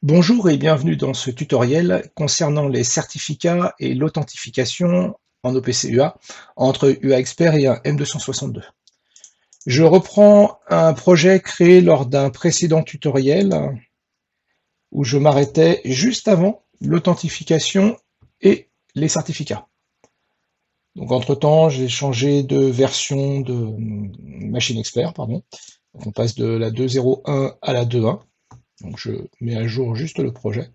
Bonjour et bienvenue dans ce tutoriel concernant les certificats et l'authentification en OPC UA entre UA Expert et un M262. Je reprends un projet créé lors d'un précédent tutoriel où je m'arrêtais juste avant l'authentification et les certificats. Donc entre-temps, j'ai changé de version de Machine Expert, pardon. Donc on passe de la 2.0.1 à la 2.1. Donc je mets à jour juste le projet.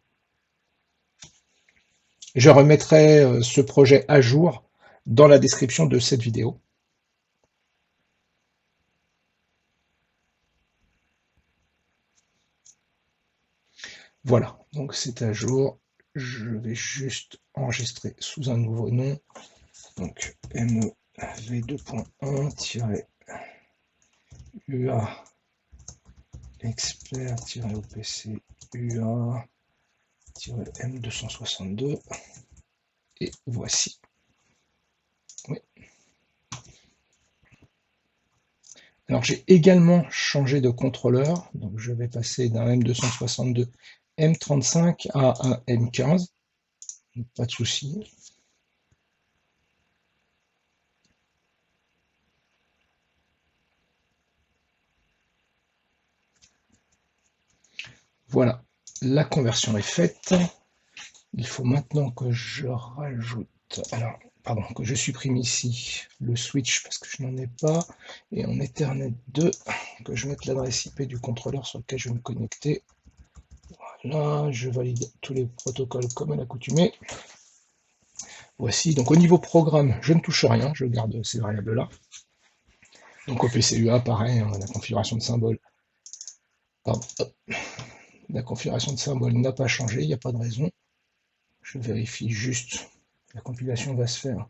Je remettrai ce projet à jour dans la description de cette vidéo. Voilà, donc c'est à jour. Je vais juste enregistrer sous un nouveau nom. Donc MEV2.1-UA expert-OPC UA-M262. Et voici. Oui. Alors j'ai également changé de contrôleur, donc je vais passer d'un M262 M35 à un M15, pas de souci. Voilà, la conversion est faite. Il faut maintenant que je rajoute, alors, pardon, que je supprime ici le switch parce que je n'en ai pas, et en Ethernet 2, que je mette l'adresse IP du contrôleur sur lequel je vais me connecter. Voilà, je valide tous les protocoles comme à l'accoutumée. Voici, donc au niveau programme, je ne touche rien, je garde ces variables-là. Donc au PCUA, pareil, hein, la configuration de symbole. Pardon, hop. La configuration de symbole n'a pas changé, il n'y a pas de raison. Je vérifie juste, la compilation va se faire.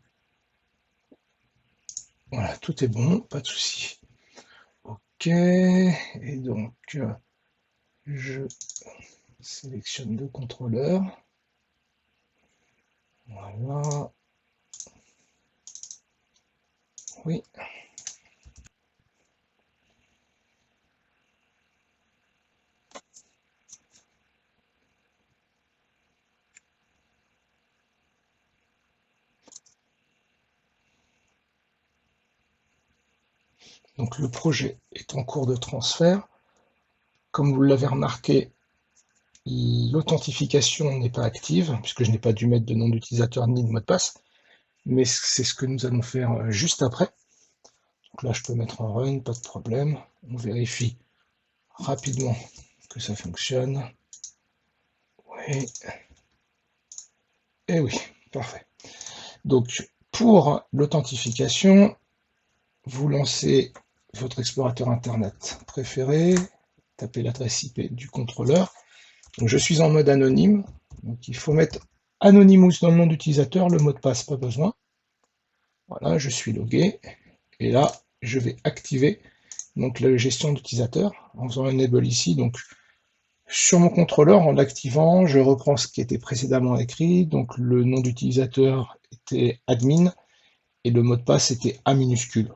Voilà, tout est bon, pas de souci. Ok, et donc je sélectionne le contrôleur. Voilà. Oui. Donc le projet est en cours de transfert. Comme vous l'avez remarqué, l'authentification n'est pas active, puisque je n'ai pas dû mettre de nom d'utilisateur ni de mot de passe. Mais c'est ce que nous allons faire juste après. Donc là, je peux mettre en run, pas de problème. On vérifie rapidement que ça fonctionne. Oui. Et oui, parfait. Donc, pour l'authentification, vous lancez votre explorateur Internet préféré, tapez l'adresse IP du contrôleur. Donc, je suis en mode anonyme, donc il faut mettre Anonymous dans le nom d'utilisateur, le mot de passe, pas besoin. Voilà, je suis logué, et là, je vais activer donc la gestion d'utilisateur en faisant enable ici. Donc, sur mon contrôleur, en l'activant, je reprends ce qui était précédemment écrit. Donc, le nom d'utilisateur était admin et le mot de passe était A minuscule.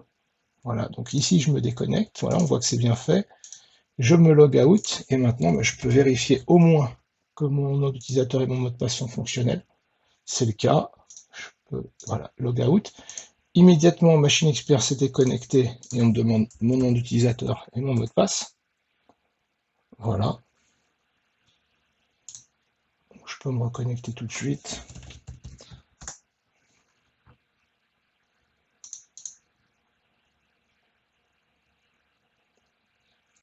Voilà, donc ici, je me déconnecte. Voilà, on voit que c'est bien fait. Je me log out et maintenant, je peux vérifier au moins que mon nom d'utilisateur et mon mot de passe sont fonctionnels. C'est le cas. Je peux, voilà, log out. Immédiatement, Machine Expert s'était connecté et on me demande mon nom d'utilisateur et mon mot de passe. Voilà. Je peux me reconnecter tout de suite.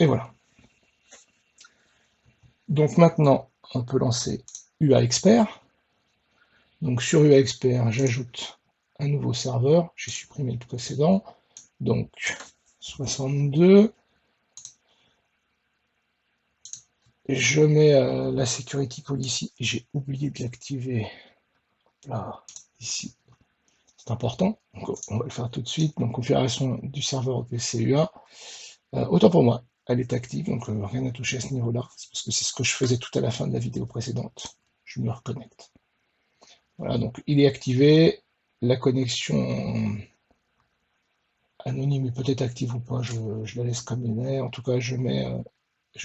Et voilà. Donc maintenant, on peut lancer UA Expert. Donc sur UA Expert, j'ajoute un nouveau serveur. J'ai supprimé le précédent. Donc 62. Je mets la security policy. J'ai oublié de l'activer là, ici. C'est important. Donc, on va le faire tout de suite. Donc configuration du serveur OPC UA. Autant pour moi, elle est active, donc rien à toucher à ce niveau-là. C'est parce que c'est ce que je faisais tout à la fin de la vidéo précédente. Je me reconnecte. Voilà, donc il est activé. La connexion anonyme est peut-être active ou pas, je la laisse comme elle est. En tout cas, je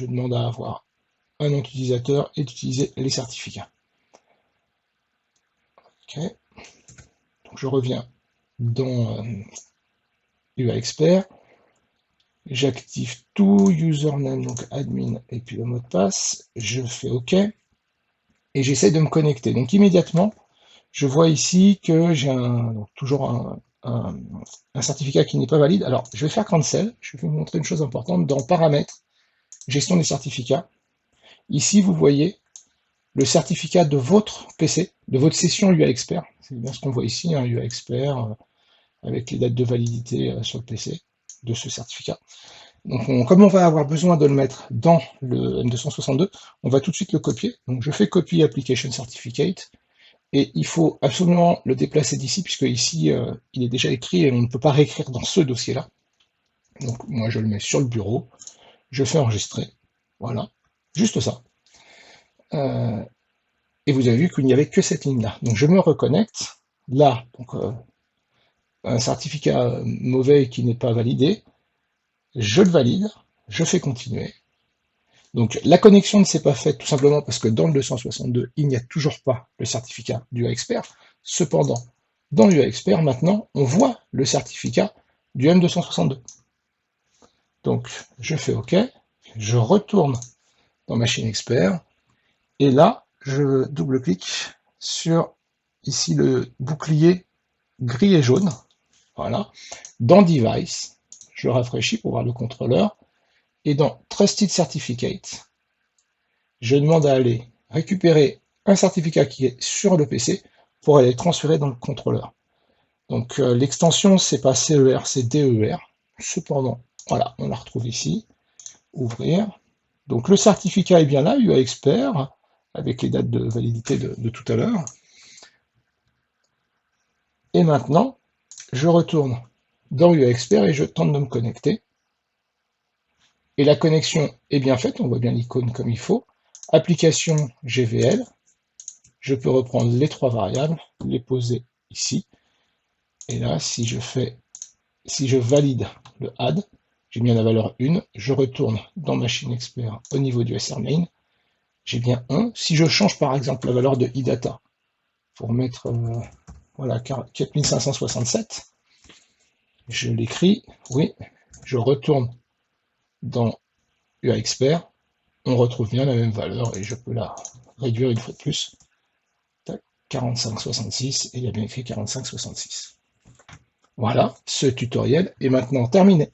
demande à avoir un nom d'utilisateur et d'utiliser les certificats. Ok. Donc je reviens dans UI Expert. J'active tout, username, donc admin, et puis le mot de passe. Je fais OK. Et j'essaie de me connecter. Donc immédiatement, je vois ici que j'ai toujours un certificat qui n'est pas valide. Alors, je vais faire cancel. Je vais vous montrer une chose importante. Dans paramètres, gestion des certificats. Ici, vous voyez le certificat de votre PC, de votre session UI Expert. C'est bien ce qu'on voit ici, un UI Expert avec les dates de validité sur le PC de ce certificat. Donc, comme on va avoir besoin de le mettre dans le M262, on va tout de suite le copier. Donc, je fais copy application certificate. Et il faut absolument le déplacer d'ici, puisque ici, il est déjà écrit et on ne peut pas réécrire dans ce dossier-là. Donc, moi, je le mets sur le bureau. Je fais enregistrer. Voilà. Juste ça. Et vous avez vu qu'il n'y avait que cette ligne-là. Donc, je me reconnecte. Là, donc, un certificat mauvais qui n'est pas validé. Je le valide. Je fais continuer. Donc, la connexion ne s'est pas faite tout simplement parce que dans le 262, il n'y a toujours pas le certificat du expert. Cependant, dans UI Expert, maintenant, on voit le certificat du M262. Donc, je fais OK, je retourne dans Machine Expert, et là, je double-clique sur, ici, le bouclier gris et jaune. Voilà. Dans Device, je rafraîchis pour voir le contrôleur, et dans Trusted Certificate, je demande à aller récupérer un certificat qui est sur le PC pour aller le transférer dans le contrôleur. Donc l'extension, c'est pas CER, c'est DER. Cependant, voilà, on la retrouve ici. Ouvrir. Donc le certificat est bien là, UI Expert, avec les dates de validité de tout à l'heure. Et maintenant, je retourne dans UI Expert et je tente de me connecter. Et la connexion est bien faite, on voit bien l'icône comme il faut. Application GVL. Je peux reprendre les trois variables, les poser ici. Et là, si je valide le add, j'ai bien la valeur 1, je retourne dans Machine Expert au niveau du SR main, j'ai bien 1. Si je change par exemple la valeur de iData pour mettre voilà, 4567, je l'écris, oui, je retourne dans UI Expert, on retrouve bien la même valeur et je peux la réduire une fois de plus. 4566, et il y a bien écrit 4566. Voilà, ce tutoriel est maintenant terminé.